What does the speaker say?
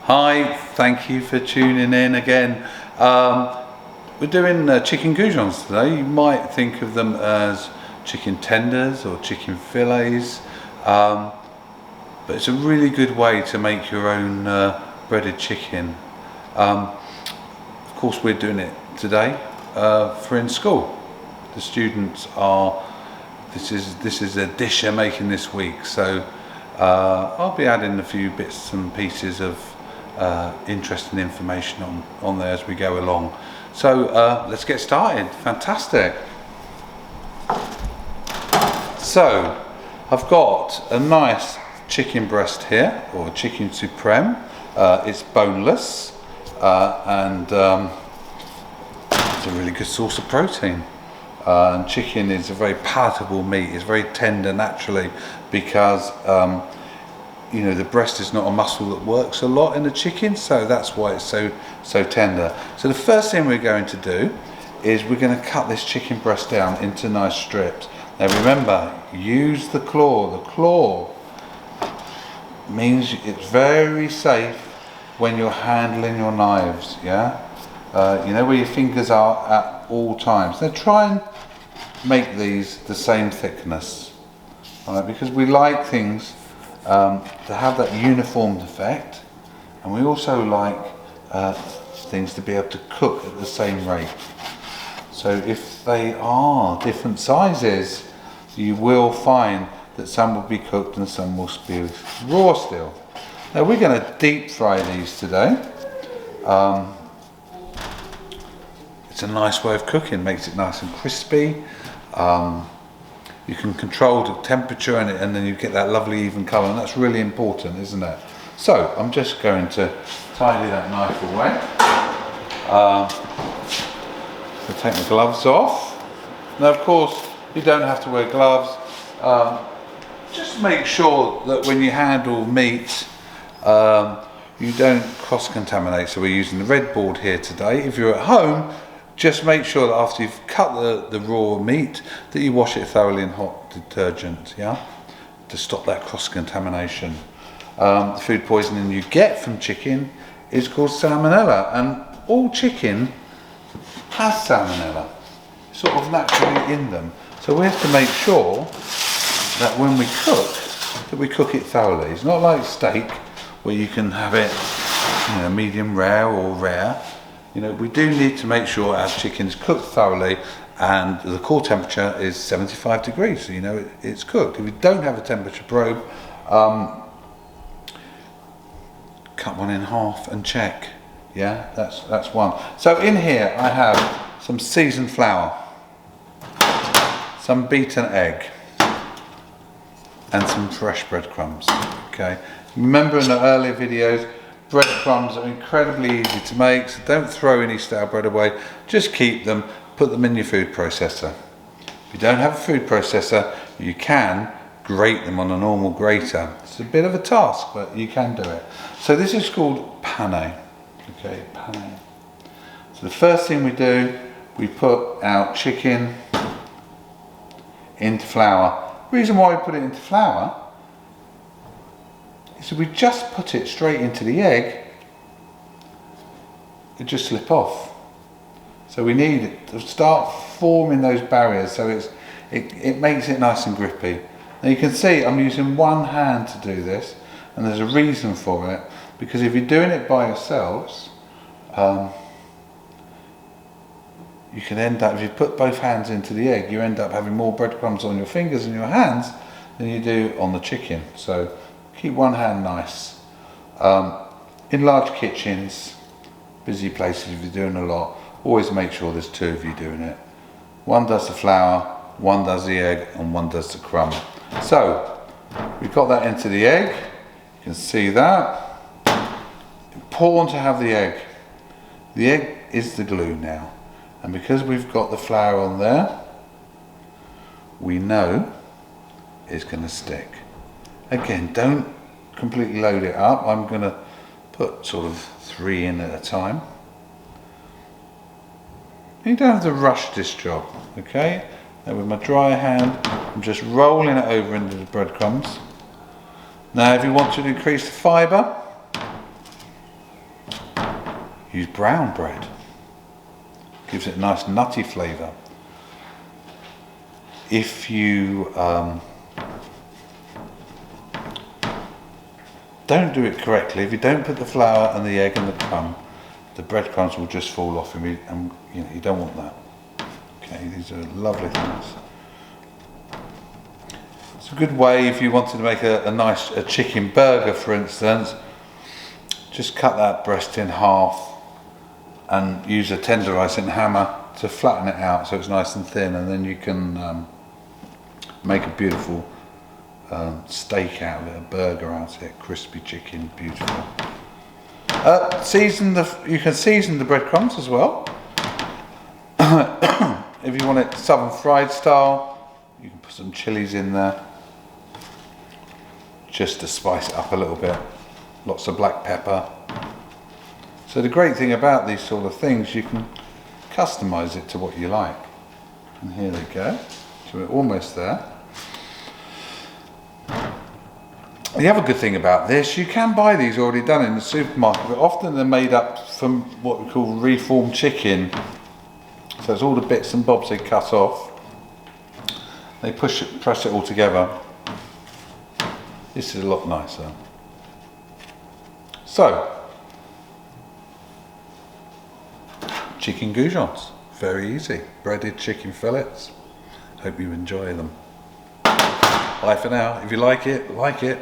Hi, thank you for tuning in again. We're doing chicken goujons today. You might think of them as chicken tenders or chicken fillets, but it's a really good way to make your own breaded chicken. Of course, we're doing it today for in school. The students are. This is a dish they're making this week, so I'll be adding a few bits and pieces of interesting information on there as we go along. So let's get started. Fantastic. So I've got a nice chicken breast here, or chicken supreme. It's boneless and it's a really good source of protein. And chicken is a very palatable meat. It's very tender naturally because you know, the breast is not a muscle that works a lot in the chicken, so that's why it's so tender. So the first thing we're going to do is we're going to cut this chicken breast down into nice strips. Now remember, use the claw. The claw means it's very safe when you're handling your knives, yeah? You know where your fingers are at all times. Now try and make these the same thickness, right? Because we like things to have that uniformed effect, and we also like things to be able to cook at the same rate. So if they are different sizes, you will find that some will be cooked and some will be raw still. Now we're going to deep fry these today. It's a nice way of cooking, makes it nice and crispy. You can control the temperature in it, and then you get that lovely even colour, and that's really important, isn't it? So I'm just going to tidy that knife away. So take the gloves off. Now of course you don't have to wear gloves. Just make sure that when you handle meat you don't cross-contaminate. So we're using the red board here today. If you're at home, just make sure that after you've cut the raw meat that you wash it thoroughly in hot detergent, yeah, to stop that cross-contamination. The food poisoning you get from chicken is called salmonella, and all chicken has salmonella, sort of naturally in them. So we have to make sure that when we cook it thoroughly. It's not like steak where you can have it, you know, medium rare or rare. You know, we do need to make sure our chicken is cooked thoroughly, and the core temperature is 75 degrees, so you know it's cooked. If you don't have a temperature probe, cut one in half and check. Yeah, that's one. So in here I have some seasoned flour, some beaten egg, and some fresh breadcrumbs. Okay. Remember in the earlier videos, breadcrumbs are incredibly easy to make, so don't throw any stale bread away. Just keep them, put them in your food processor. If you don't have a food processor, you can grate them on a normal grater. It's a bit of a task, but you can do it. So this is called pane. Okay, pane. So the first thing we do, we put our chicken into flour. The reason why we put it into flour, so we just put it straight into the egg, it just slip off. So we need it to start forming those barriers, so it makes it nice and grippy. Now you can see I'm using one hand to do this, and there's a reason for it, because if you're doing it by yourselves, you can end up, if you put both hands into the egg, you end up having more breadcrumbs on your fingers and your hands than you do on the chicken. So keep one hand nice. In large kitchens, busy places, if you're doing a lot, always make sure there's two of you doing it. One does the flour, one does the egg, and one does the crumb. So we've got that into the egg. You can see that. Important to have the egg. The egg is the glue now. And because we've got the flour on there, we know it's going to stick. Again, don't completely load it up. I'm going to put sort of 3 in at a time. You don't have to rush this job, okay? Now with my dry hand, I'm just rolling it over into the breadcrumbs. Now if you want to increase the fibre, use brown bread. Gives it a nice nutty flavour. If you don't do it correctly, if you don't put the flour and the egg and the crumb, the breadcrumbs will just fall off, and you know, you don't want that. Okay, these are lovely things. It's a good way if you wanted to make a nice chicken burger, for instance. Just cut that breast in half and use a tenderising hammer to flatten it out so it's nice and thin, and then you can make a beautiful steak out of it, a burger out of it, crispy chicken, beautiful. You can season the breadcrumbs as well. If you want it southern fried style, you can put some chilies in there, just to spice it up a little bit. Lots of black pepper. So the great thing about these sort of things, you can customise it to what you like. And here they go. So we're almost there. The other good thing about this, you can buy these already done in the supermarket, but often they're made up from what we call reformed chicken. So it's all the bits and bobs they cut off. They press it all together. This is a lot nicer. So, chicken goujons, very easy. Breaded chicken fillets. Hope you enjoy them. Bye for now. If you like it, like it.